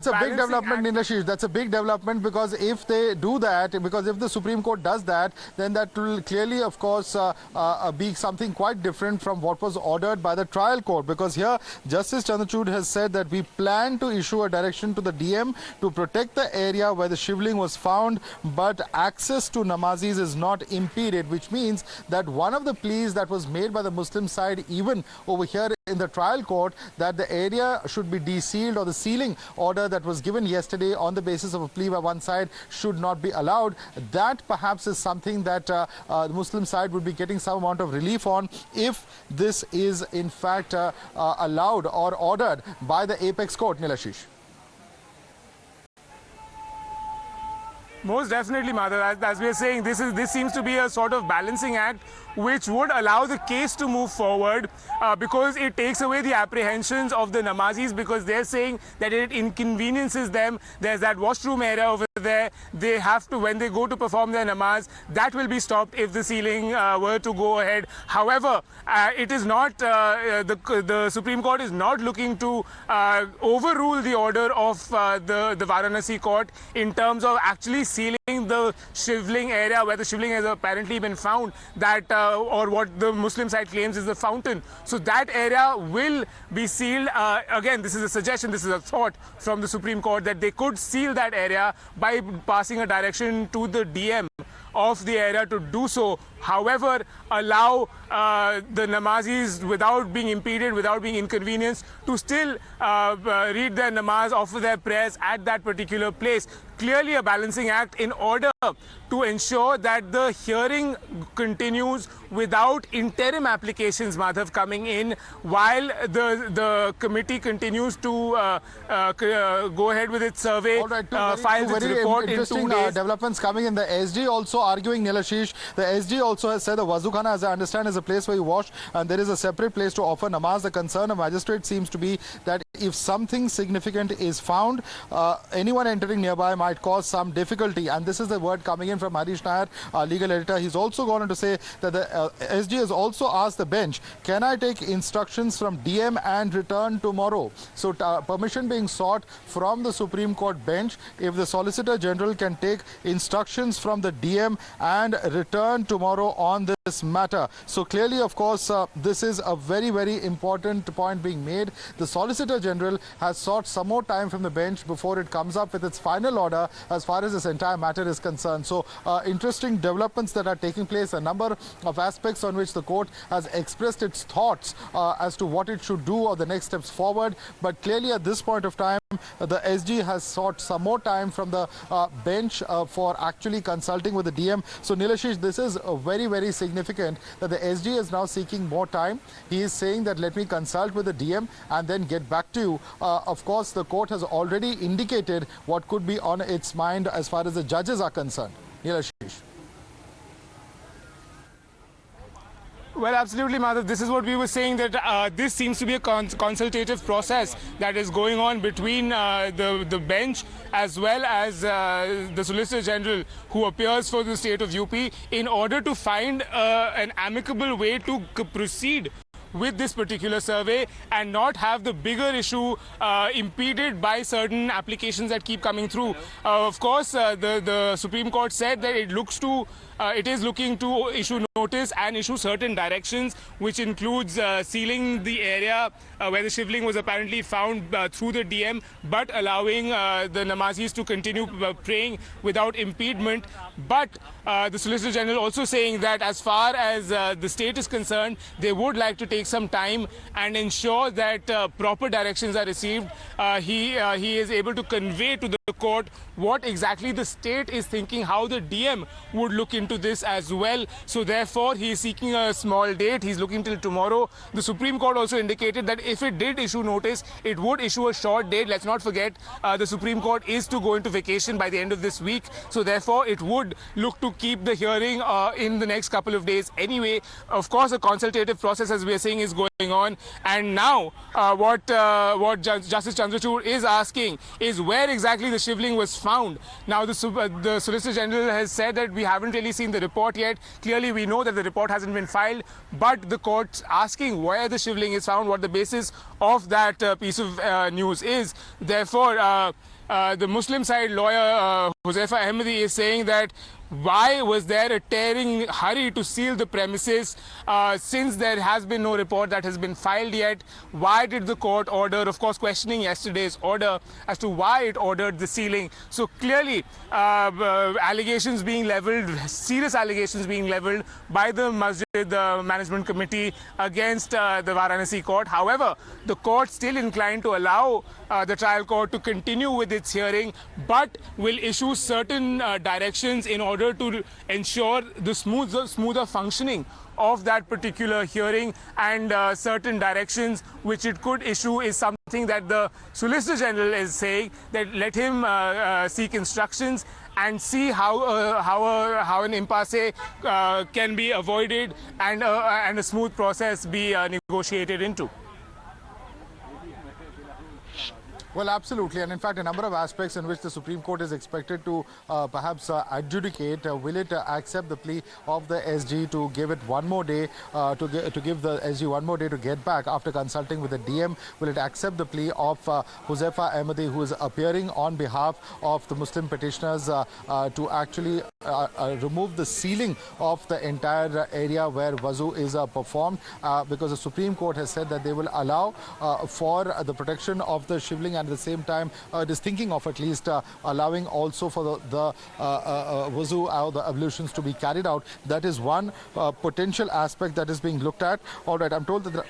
It's a big development, Nilashish. That's a big development because if they do that, because if the Supreme Court does that, then that will clearly, of course, be something quite different from what was ordered by the trial court. Because here, Justice Chandrachud has said that we plan to issue a direction to the DM to protect the area where the Shivling was found, but access to namazis is not impeded, which means that one of the pleas that was made by the Muslim side, even over here in the trial court, that the area should be de-sealed, or the sealing order that was given yesterday on the basis of a plea by one side should not be allowed. That perhaps is something that the Muslim side would be getting some amount of relief on if this is in fact allowed or ordered by the apex court, Nilashish. Most definitely, Madhav. As we are saying, this seems to be a sort of balancing act which would allow the case to move forward because it takes away the apprehensions of the namazis, because they're saying that it inconveniences them. There's that washroom area over there. They have to, when they go to perform their namaz, that will be stopped if the sealing were to go ahead. However, it is not, the Supreme Court is not looking to overrule the order of the Varanasi court in terms of actually sealing the Shivling area where the Shivling has apparently been found, that or what the Muslim side claims is the fountain. So that area will be sealed. Again, this is a suggestion, this is a thought from the Supreme Court that they could seal that area by passing a direction to the DM of the area to do so. However, allow the namazis, without being impeded, without being inconvenienced, to still read their namaz, offer their prayers at that particular place. Clearly a balancing act in order to ensure that the hearing continues without interim applications, Madhav, coming in while the committee continues to go ahead with its survey, files its report in 2 days. Developments coming in. The SG also arguing, Nilashish, the SG also has said the Wazukhana, as I understand, is a place where you wash and there is a separate place to offer namaz. The concern of magistrate seems to be that if something significant is found, anyone entering nearby might cause some difficulty. And this is the word coming in from Harish Nair, our legal editor. He's also gone on to say that the SG has also asked the bench, can I take instructions from DM and return tomorrow? So permission being sought from the Supreme Court bench if the Solicitor General can take instructions from the DM and return tomorrow on this matter. So clearly, of course, this is a very, very important point being made. The Solicitor General has sought some more time from the bench before it comes up with its final order as far as this entire matter is concerned. So interesting developments that are taking place, a number of aspects on which the court has expressed its thoughts as to what it should do or the next steps forward. But clearly at this point of time, the SG has sought some more time from the bench for actually consulting with the DM. So Nilashish, this is very, very significant that the SG is now seeking more time. He is saying that let me consult with the DM and then get back to you. Of course, the court has already indicated what could be on its mind as far as the judges are concerned. Nilashish. Well, absolutely, Madhav. This is what we were saying, that this seems to be a consultative process that is going on between the bench as well as the Solicitor General, who appears for the state of UP, in order to find an amicable way to proceed with this particular survey and not have the bigger issue impeded by certain applications that keep coming through. Of course, the Supreme Court said that it is looking to issue notice and issue certain directions, which includes sealing the area where the Shivling was apparently found through the DM, but allowing the namazis to continue praying without impediment. But the Solicitor General also saying that as far as the state is concerned, they would like to take some time and ensure that proper directions are received. He is able to convey to the court what exactly the state is thinking, how the DM would look into this as well. So therefore, he is seeking a small date. He's looking till tomorrow. The Supreme Court also indicated that if it did issue notice, it would issue a short date. Let's not forget, the Supreme Court is to go into vacation by the end of this week. So therefore, it would look to keep the hearing in the next couple of days anyway. Of course, a consultative process, as we are saying, thing is going on. And now what Justice Chandrachud is asking is where exactly the Shivling was found. Now the Solicitor General has said that we haven't really seen the report yet. Clearly we know that the report hasn't been filed, but the court's asking where the Shivling is found, what the basis of that piece of news is. Therefore, the Muslim side lawyer Huzaifa Ahmadi is saying that why was there a tearing hurry to seal the premises since there has been no report that has been filed yet? Why did the court order, of course questioning yesterday's order as to why it ordered the sealing? So clearly allegations being levelled, serious allegations being levelled by the Masjid Management Committee against the Varanasi court. However, the court still inclined to allow the trial court to continue with its hearing, but will issue certain directions in order to ensure the smoother functioning of that particular hearing, and certain directions which it could issue is something that the Solicitor General is saying that let him seek instructions and see how an impasse can be avoided and a smooth process be negotiated into. Well, absolutely. And in fact, a number of aspects in which the Supreme Court is expected to perhaps adjudicate. Will it accept the plea of the SG to give it one more day, to give the SG one more day to get back after consulting with the DM? Will it accept the plea of Huzaifa Ahmadi, who is appearing on behalf of the Muslim petitioners to actually remove the sealing of the entire area where Wazu is performed? Because the Supreme Court has said that they will allow for the protection of the Shivling, and at the same time it is thinking of at least allowing also for the wuzu, the ablutions to be carried out. That is one potential aspect that is being looked at. All right, I'm told that